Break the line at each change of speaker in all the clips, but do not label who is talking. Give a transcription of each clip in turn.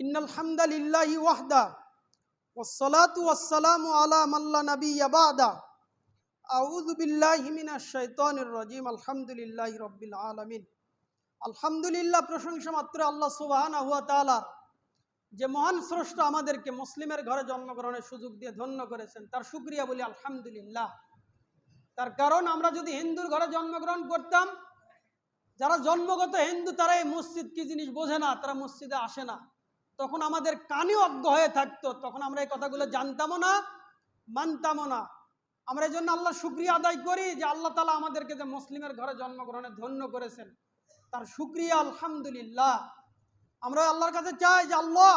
ইন্নাল হামদালিল্লাহি ওয়াহদা ওয়াসসালাতু ওয়াসসালামু আলা মান লা নাবিয়্যা বা'দা আউযু বিল্লাহি মিনাশ শাইতানির রাজীম আলহামদুলিল্লাহি রাব্বিল আলামিন। আলহামদুলিল্লাহ, প্রশংসা মাত্র আল্লাহ সুবহানাহু ওয়া তাআলার, যে মহান স্রষ্টা আমাদেরকে মুসলিমের ঘরে জন্মগ্রহণের সুযোগ দিয়ে ধন্য করেছেন। তার শুকরিয়া বলি আলহামদুলিল্লাহ। তার কারণ আমরা যদি হিন্দুর ঘরে জন্মগ্রহণ করতাম, যারা জন্মগত হিন্দু তারা এই মসজিদ কি জিনিস বোঝে না, তারা মসজিদে আসে না, তখন আমাদের কানে অজ্ঞ হয়ে থাকতো, তখন আমরা এই কথাগুলো জানতামও না, মানতামও না। আমরা এই জন্য আল্লাহর শুকরিয়া আদায় করি যে আল্লাহ তাআলা আমাদেরকে যে মুসলিমের ঘরে জন্মগ্রহণে ধন্য করেছেন, তার শুকরিয়া আলহামদুলিল্লাহ। আমরা আল্লাহর কাছে চাই যে আল্লাহ,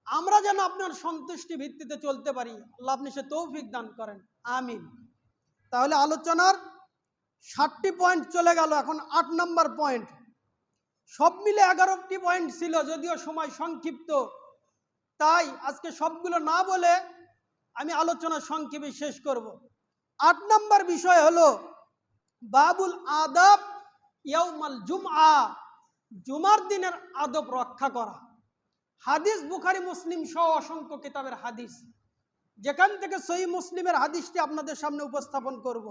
আমরা যেন আপনার সন্তুষ্টি ভিত্তিতে চলতে পারি, আল্লাহ আপনি সে তৌফিক দান করেন, আমিন। তাহলে আলোচনার 60টি পয়েন্ট চলে গেল, এখন 8 নম্বর পয়েন্ট। সব মিলে 11টি পয়েন্ট ছিল, যদিও সময় সংক্ষিপ্ত, তাই আজকে সবগুলো না বলে আমি আলোচনা সংক্ষেপে শেষ করব। 8 নম্বর বিষয় হলো বাবুল আদাব ইয়াউমাল জুমআ, জুমার দিনের আদব রক্ষা করা। হাদিস বুখারী মুসলিম সহ অসংখ্য কিতাবের হাদিস, যেখান থেকে সহিহ মুসলিমের হাদিসটি আপনাদের সামনে উপস্থাপন করব।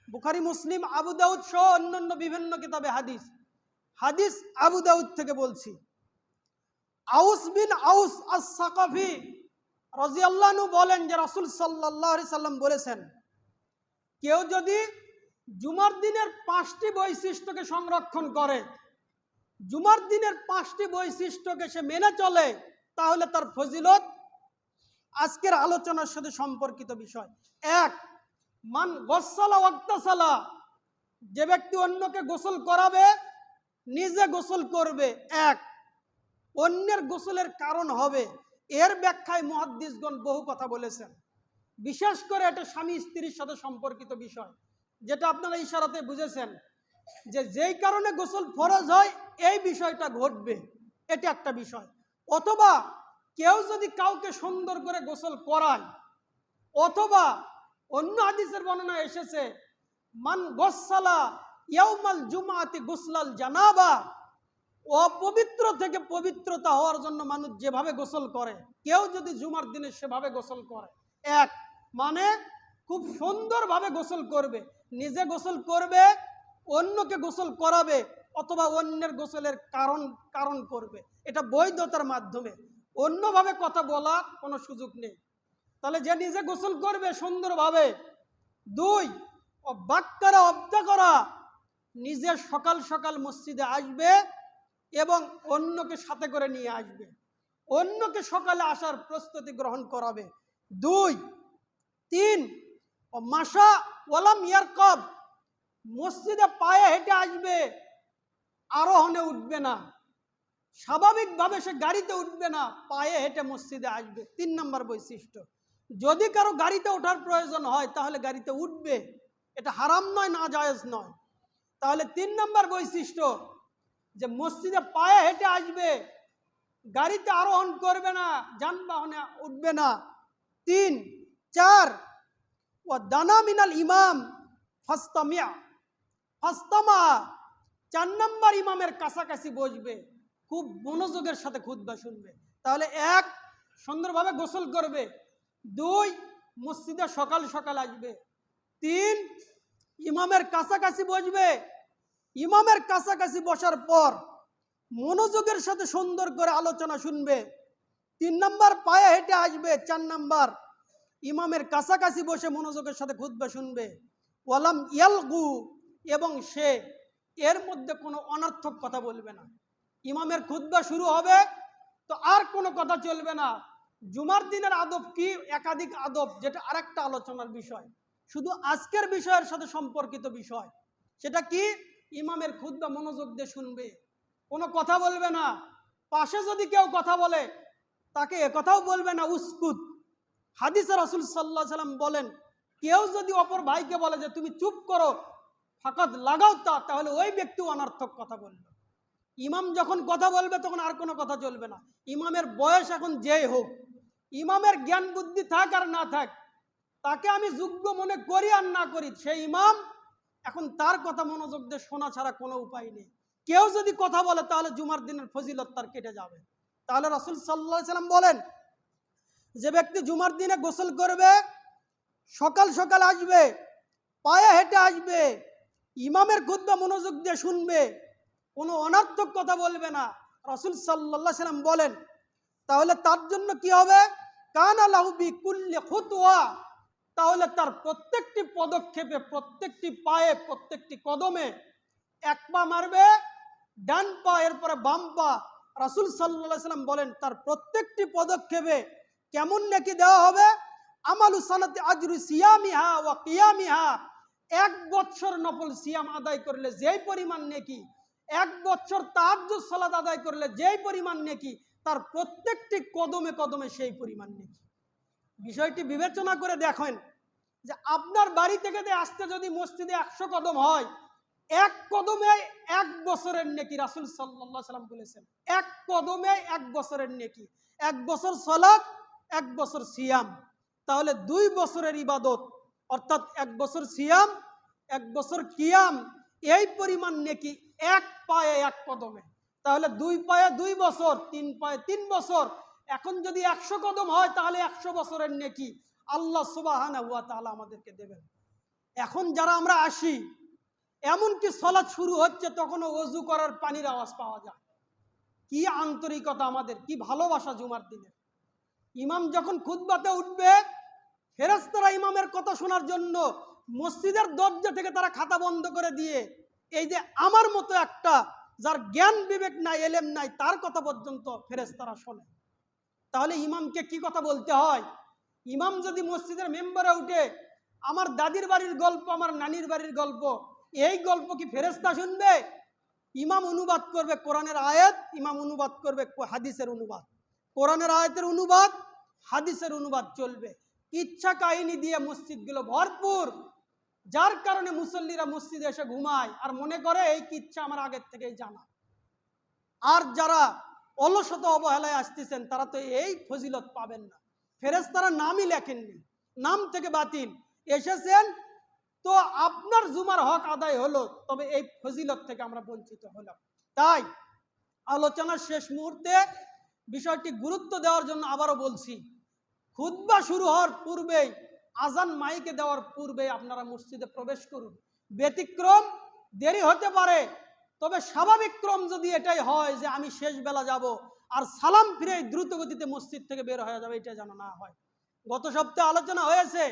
বুখারী মুসলিম আবু দাউদ সহ অন্যান্য বিভিন্ন কিতাবে হাদিস। হাদিস আবু দাউদ থেকে বলছি। আউস বিন আউস আস-সাকাফি রাদিয়াল্লাহু আনহু বলেন যে রাসূল সাল্লাল্লাহু আলাইহি সাল্লাম বলেছেন, কেউ যদি জুমার দিনের 5টি বৈশিষ্ট্যকে সংরক্ষণ করে, জুমার দিনের 5টি বৈশিষ্ট্যকে সে মেনে চলে, তাহলে তার ফজিলত আজকের আলোচনার সাথে সম্পর্কিত বিষয়। 1, মান গসসালা ওয়াক্তাসালা, যে ব্যক্তি অন্যকে গোসল করাবে নিজে গোসল করবে। 1, অন্যের গোসলের কারণ হবে। এর ব্যাখ্যায় মুহাদ্দিসগণ বহু কথা বলেছেন, বিশেষ করে এটা স্বামী স্ত্রীর সাথে সম্পর্কিত বিষয়, যেটা আপনারা ইশারাতে বুঝেছেন যে যেই কারণে গোসল ফরজ হয় এই বিষয়টা ঘটবে, এটা একটা বিষয়। অথবা কেউ যদি কাউকে সুন্দর করে গোসল করায়, অথবা অন্য হাদিসের বর্ণনা এসেছে মান গসসালা ইয়াউমাল জুমআতি গুসলাল জানাবা, অপবিত্র থেকে পবিত্রতা হওয়ার জন্য মানুষ যেভাবে গোসল করে, কেউ যদি জুমার দিনে সেভাবে গোসল করে, 1, মানে খুব সুন্দরভাবে গোসল করবে, নিজে গোসল করবে, অন্যকে গোসল করাবে, অথবা অন্যের গোসলের কারণ করবে। এটা বৈধতার মাধ্যমে, অন্যভাবে কথা বলার কোনো সুযোগ নেই। তাহলে যে নিজে গোসল করবে সুন্দরভাবে। 2, বাক্কারা অব্দা করা, নিজে সকাল সকাল মসজিদে আসবে এবং অন্যকে সাথে করে নিয়ে আসবে, অন্যকে সকালে আসার প্রস্তুতি গ্রহণ করাবে। 2, 3, মাশা ওয়ালাম ইয়ারকাব, মসজিদে পায়ে হেঁটে আসবে, আরোহণে উঠবে না, স্বাভাবিকভাবে সে গাড়িতে উঠবে না, পায়ে হেঁটে মসজিদে আসবে। 3 নম্বর বৈশিষ্ট্য। যদি কারো গাড়িতে ওঠার প্রয়োজন হয় তাহলে গাড়িতে উঠবে, এটা হারাম নয়, না জায়েজ নয়। তাহলে 3 নম্বর বৈশিষ্ট্য যে মসজিদে পায়ে হেঁটে আসবে, গাড়িতে আরোহণ করবে না, যানবাহনে উঠবে না। 3, 4, ও দানা মিনাল ইমাম ফাস্তামিয়া ফাস্তামা, 4 নম্বর ইমামের কাছাকাছি বসবে, খুব মনোযোগের সাথে খুতবা শুনবে। তাহলে 1, সুন্দরভাবে গোসল করবে। 2, মসজিদে সকাল সকাল আসবে। 3, ইমামের কাছাকাছি বসবে, ইমামের কাছাকাছি বসার পর মনোযোগের সাথে সুন্দর করে আলোচনা শুনবে। 3 নম্বর পায়ে হেঁটে আসবে। 4 নম্বর ইমামের কাছাকাছি বসে মনোযোগের সাথে খুতবা শুনবে। ওয়ালাম ইয়ালগু, এবং সে এর মধ্যে কোনো অনর্থক কথা বলবে না। ইমামের খুতবা শুরু হবে তো আর কোনো কথা চলবে না। জুমার দিনের আদব কি, একাধিক আদব, যেটা আরেকটা আলোচনার বিষয়, শুধু আজকের বিষয়ের সাথে সম্পর্কিত বিষয়। সেটা কি? ইমামের খুতবা মনোযোগ দিয়ে শুনবে, কোনো কথা বলবে না। পাশে যদি কেউ কথা বলে তাকে একথাও বলবে না উসকুত। হাদিসে রাসূল সাল্লাল্লাহু আলাইহি সাল্লাম বলেন, কেউ যদি অপর ভাইকে বলে যে তুমি চুপ করো, ফাকাদ লাগাও তা, তাহলে ওই ব্যক্তি অনর্থক কথা বলবে। ইমাম যখন কথা বলবে তখন আর কোনো কথা চলবে না। ইমামের বয়স এখন যেই হোক, ইমামের জ্ঞান বুদ্ধি থাক আর না থাক, তাকে আমি যোগ্য মনে করি আর না করি, সেই ইমাম, এখন তার কথা মনোযোগ দিয়ে শোনা ছাড়া কোনো উপায় নেই। কেউ যদি কথা বলে তাহলে জুমার দিনের ফজিলত তার কেটে যাবে। তাহলে রাসূল সাল্লাল্লাহু আলাইহি সাল্লাম বলেন, যে ব্যক্তি জুমার দিনে গোসল করবে, সকাল সকাল আসবে, পায়ে হেঁটে আসবে, ইমামের খুতবা মনোযোগ দিয়ে শুনবে, কোনো অনর্থক কথা বলবে না, রাসূল সাল্লাল্লাহু আলাইহি সাল্লাম বলেন, তাহলে তার জন্য কি হবে? কানা লাহু বিকুল্লি খুতওয়া, তাহলে তার প্রত্যেকটি পদক্ষেপে, প্রত্যেকটি পায়ে, প্রত্যেকটি কদমে এক পা মারবে, ডান পা, এরপরে বাম পা, রাসূল সাল্লাল্লাহু আলাইহি সাল্লাম বলেন তার প্রত্যেকটি পদক্ষেপে কেমন নেকি দেওয়া হবে? আমালু সানাতি আজরু সিয়ামিহা ওয়া কিয়ামিহা, 1 বছর নফল সিয়াম আদায় করলে যেই পরিমাণ নেকি, 1 বছর তাহাজ্জুদ সালাত আদায় করলে যেই পরিমাণ নেকি, তার প্রত্যেকটি কদমে কদমে সেই পরিমাণ নেকি। বিষয়টি বিবেচনা করে দেখেন যে আপনার বাড়ি থেকে আসতে যদি মসজিদে 100 কদম হয়, 1 কদমে 1 বছরের নেকি, রাসূল সাল্লাল্লাহু আলাইহি সাল্লাম বলেছেন 1 কদমে 1 বছরের নেকি। 1 বছর সালাত, 1 বছর সিয়াম, তাহলে 2 বছরের ইবাদত, অর্থাৎ 1 বছর সিয়াম, 1 বছর কিয়াম, এই পরিমাণ নেকি 1 পায়ে 1 কদমে। তাহলে 2 পায়ে 2 বছর, 3 পায়ে 3 বছর। এখন যদি 100 কদম হয় তাহলে 100 বছরের নেকি আল্লাহ সুবহানাহু ওয়া তাআলা আমাদেরকে দেবেন। এখন যারা আমরা আসি, এমনকি সালাত শুরু হচ্ছে তখনও ওযু করার পানির আওয়াজ পাওয়া যায়। কি আন্তরিকতা আমাদের, কি ভালোবাসা জুমার দিনে। ইমাম যখন খুতবাতে উঠবে, ফেরেশতারা ইমামের কথা শোনার জন্য মসজিদের দরজা থেকে তারা খাতা বন্ধ করে দিয়ে, এই যে আমার মতো একটা যার জ্ঞান বিবেক নাই, এলেম নাই, তার কথা পর্যন্ত ফেরেশতারা শোনে। তাহলে ইমামকে কি কথা বলতে হয়? ইমাম যদি মসজিদের মেম্বারে উঠে আমার দাদির বাড়ির গল্প, আমার নানির বাড়ির গল্প, এই গল্প কি ফেরেশতা শুনবে? ইমাম অনুবাদ করবে কোরআনের আয়াত, ইমাম অনুবাদ করবে হাদিসের অনুবাদ, কোরআনের আয়াতের অনুবাদ, হাদিসের অনুবাদ চলবে। ইচ্ছা কাহিনী দিয়ে মসজিদগুলো ভরপুর, যার কারণে মুসল্লিরা মসজিদে এসে ঘুমায় আর মনে করে এই কিচ্ছা আমার আগের থেকেই জানা। আর যারা অলসতা অবহেলায় আসতেছেন তারা তো এই ফজিলত পাবেন না। ফেরেশতারা নামই লেখেননি, নাম থেকে বাতিল, এসেছেন তো আপনার জুমার হক আদায় হলো, তবে এই ফজিলত থেকে আমরা বঞ্চিত হলাম। তাই আলোচনার শেষ মুহূর্তে বিষয়টি গুরুত্ব দেওয়ার জন্য আবারও বলছি, খুতবা শুরু হওয়ার পূর্বেই, আজান মাইকে দেওয়ার পূর্বেই আপনারা মসজিদে প্রবেশ করুন। ব্যতিক্রম দেরি হতে পারে, তবে স্বাভাবিক ক্রম যদি এটাই হয় যে আমি শেষ বেলা যাব আর সালাম ফিরে দ্রুত গতিতে মসজিদ থেকে বের হয়ে যাবে, এটা যেন না হয়। গত সপ্তাহে আলোচনা হয়েছে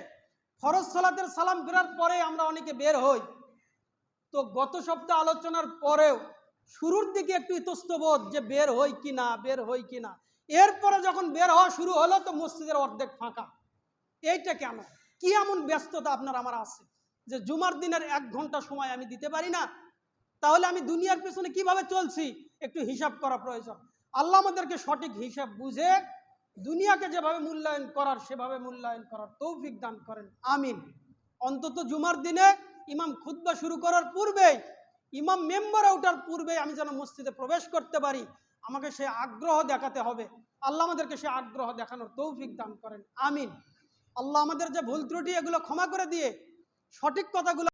ফরজ সালাতের সালাম ফেরার পরে আমরা অনেকে বের হই, তো গত সপ্তাহে আলোচনার পরেও শুরুর দিকে একটু ইতস্তবোধ যে বের হই কিনা, বের হই কিনা, এরপরে যখন বের হওয়া শুরু হলো তো মসজিদের অর্ধেক ফাঁকা। এইটা কেন? কি এমন ব্যস্ততা আপনার আমার আছে যে জুমার দিনের 1 ঘন্টা সময় আমি দিতে পারি না? তাহলে আমি দুনিয়ার পেছনে কিভাবে চলছি একটু হিসাব করা প্রয়োজন। আল্লাহ আমাদেরকে সঠিক হিসাব বুঝে দুনিয়াকে যেভাবে মূল্যায়ন করার সেভাবে মূল্যায়ন করার তৌফিক দান করেন, আমিন। অন্তত জুমার দিনে ইমাম খুতবা শুরু করার পূর্বেই, ইমাম মেম্বারে ওঠার পূর্বেই আমি যেন মসজিদে প্রবেশ করতে পারি, আমাকে সে আগ্রহ দেখাতে হবে। আল্লাহ আমাদেরকে সে আগ্রহ দেখানোর তৌফিক দান করেন, আমিন। আল্লাহ আমাদের যে ভুল ত্রুটি এগুলো ক্ষমা করে দিয়ে সঠিক কথাগুলো